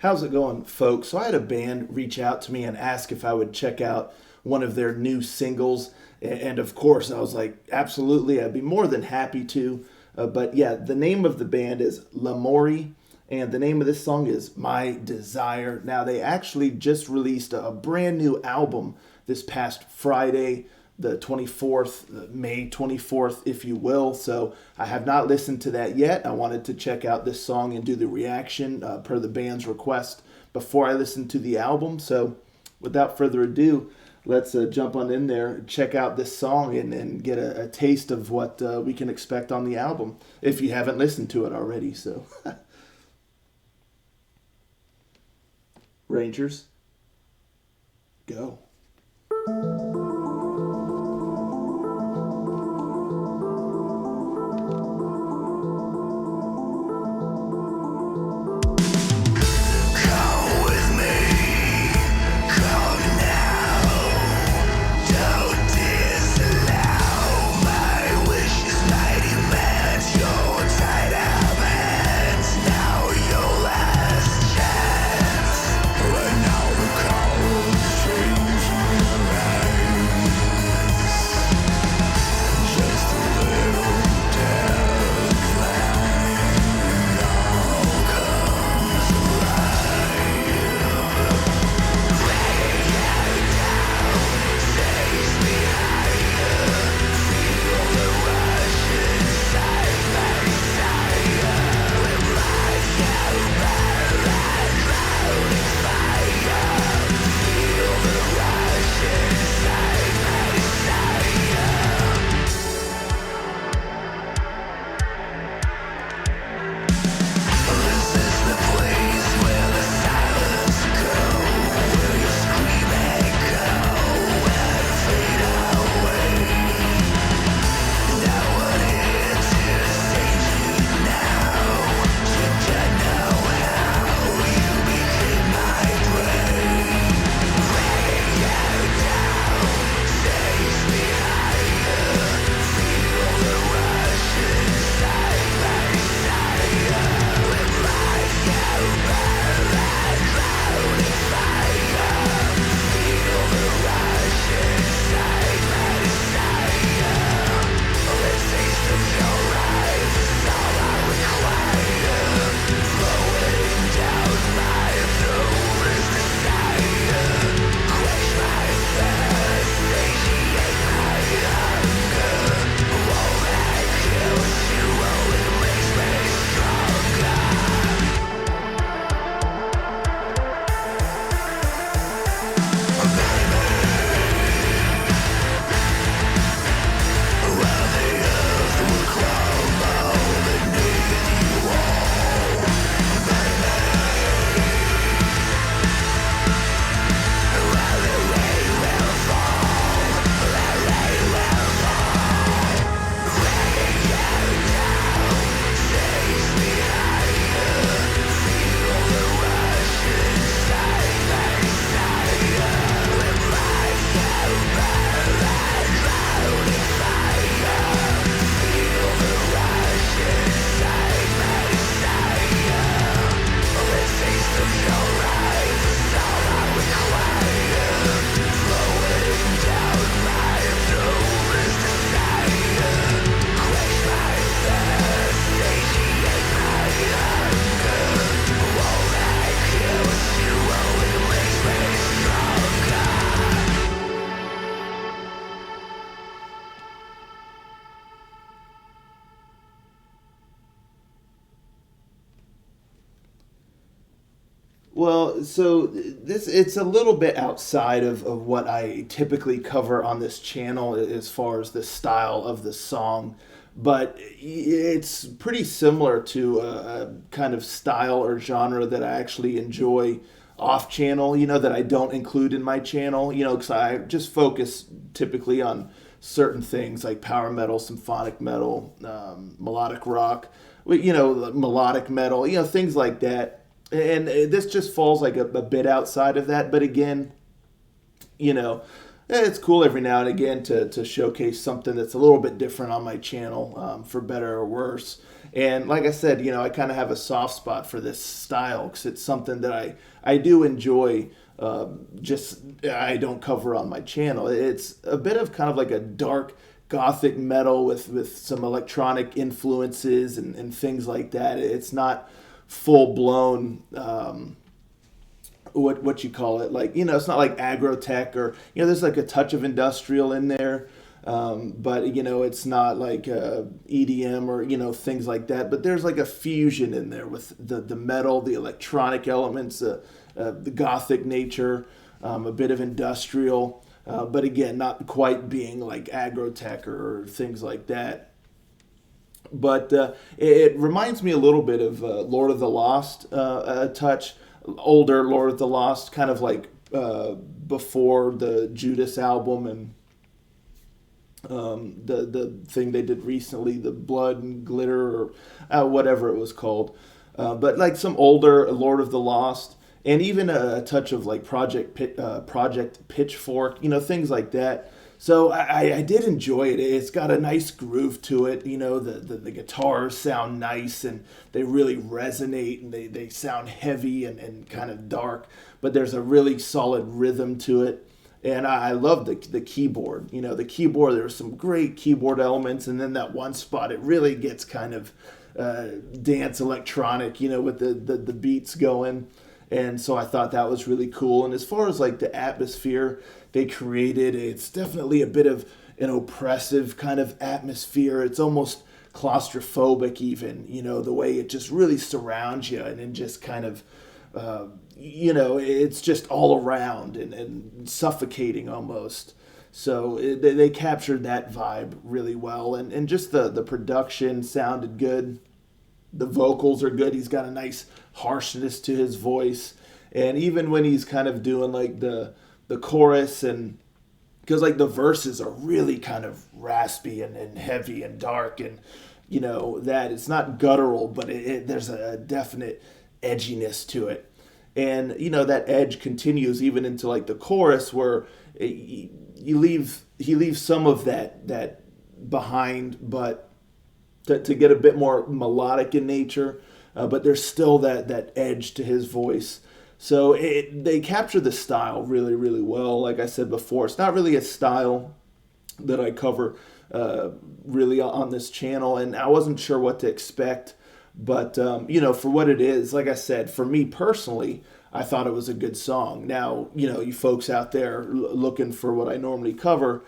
How's it going, folks? So I had a band reach out to me and ask if I would check out one of their new singles. And of course, I was like, absolutely, I'd be more than happy to. But yeah, the name of the band is Lamori, and the name of this song is My Desire. Now, they actually just released a brand new album this past Friday, the 24th, May 24th, if you will. So I have not listened to that yet. I wanted to check out this song and do the reaction per the band's request before I listen to the album. So without further ado, let's jump on in there, check out this song, and get a taste of what we can expect on the album if you haven't listened to it already. So, Rangers, go. Well, so this it's a little bit outside of what I typically cover on this channel as far as the style of the song, but it's pretty similar to a kind of style or genre that I actually enjoy off channel, that I don't include in my channel, because I just focus typically on certain things like power metal, symphonic metal, melodic rock, melodic metal, things like that. And this just falls like a bit outside of that. But again, you know, It's cool every now and again to showcase something that's a little bit different on my channel, for better or worse. And like I said, I kind of have a soft spot for this style because it's something that I do enjoy. Just I don't cover on my channel. It's a bit of kind of like a dark gothic metal with some electronic influences and things like that. It's not full blown. What you call it, like, it's not like agrotech, or there's like a touch of industrial in there, but it's not like EDM or things like that, but there's like a fusion in there with the metal, the electronic elements, the gothic nature, a bit of industrial, but again not quite being like agrotech or things like that. But it reminds me a little bit of Lord of the Lost, a touch, older Lord of the Lost, kind of like before the Judas album and the thing they did recently, the Blood and Glitter, or whatever it was called. But like some older Lord of the Lost, and even a touch of like Project Pitchfork, things like that. So I did enjoy it. It's got a nice groove to it. The guitars sound nice and they really resonate, and they sound heavy and kind of dark, but there's a really solid rhythm to it. And I love the keyboard. The keyboard, there's some great keyboard elements, and then that one spot, it really gets kind of dance electronic, with the beats going. And so I thought that was really cool. And as far as like the atmosphere they created, it's definitely a bit of an oppressive kind of atmosphere. It's almost claustrophobic even, the way it just really surrounds you, and then just kind of, it's just all around and suffocating almost. So they captured that vibe really well. And just the production sounded good. The vocals are good. He's got a nice harshness to his voice. And even when he's kind of doing like the chorus, and because like the verses are really kind of raspy and heavy and dark, and that it's not guttural, but there's a definite edginess to it. And that edge continues even into like the chorus, where he leaves some of that behind, but to get a bit more melodic in nature, but there's still that edge to his voice. So they capture the style really, really well. Like I said before, it's not really a style that I cover really on this channel, and I wasn't sure what to expect. But, for what it is, like I said, for me personally, I thought it was a good song. Now, you folks out there looking for what I normally cover,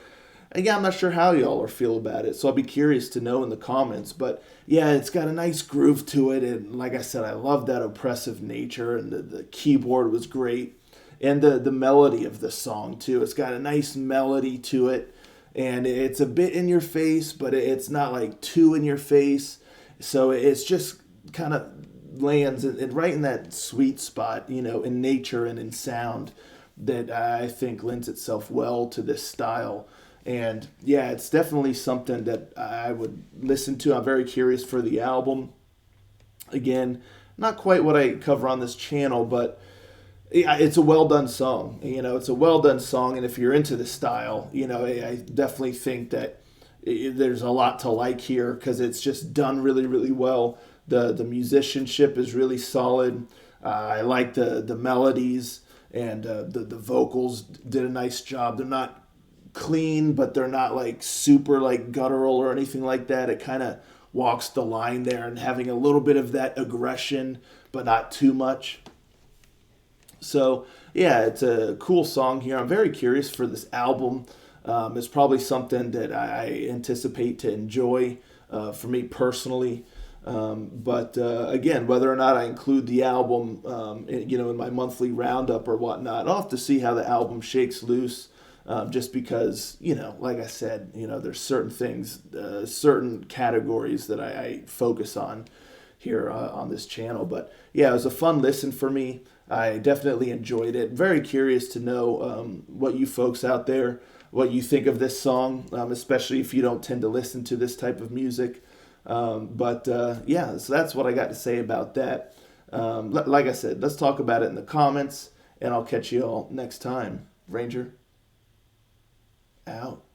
again, I'm not sure how y'all are feel about it, so I'll be curious to know in the comments. But yeah, it's got a nice groove to it, and like I said, I love that oppressive nature, and the keyboard was great, and the melody of the song too. It's got a nice melody to it, and it's a bit in your face, but it's not like too in your face. So it's just kind of lands right in that sweet spot, in nature and in sound, that I think lends itself well to this style. And yeah, it's definitely something that I would listen to. I'm very curious for the album. Again, not quite what I cover on this channel, but yeah, it's a well done song. It's a well done song, and if you're into the style, I definitely think that there's a lot to like here, because it's just done really, really well. The musicianship is really solid. I like the melodies, and the vocals did a nice job. They're not clean, but they're not like super like guttural or anything like that. It kind of walks the line there, and having a little bit of that aggression, but not too much. So yeah, it's a cool song here. I'm very curious for this album. It's probably something that I anticipate to enjoy for me personally. But again, whether or not I include the album, in my monthly roundup or whatnot, I'll have to see how the album shakes loose. Just because, like I said, there's certain things, certain categories that I focus on here on this channel. But yeah, it was a fun listen for me. I definitely enjoyed it. Very curious to know what you folks out there, what you think of this song, especially if you don't tend to listen to this type of music. But yeah, so that's what I got to say about that. Like I said, let's talk about it in the comments, and I'll catch you all next time. Ranger. Out.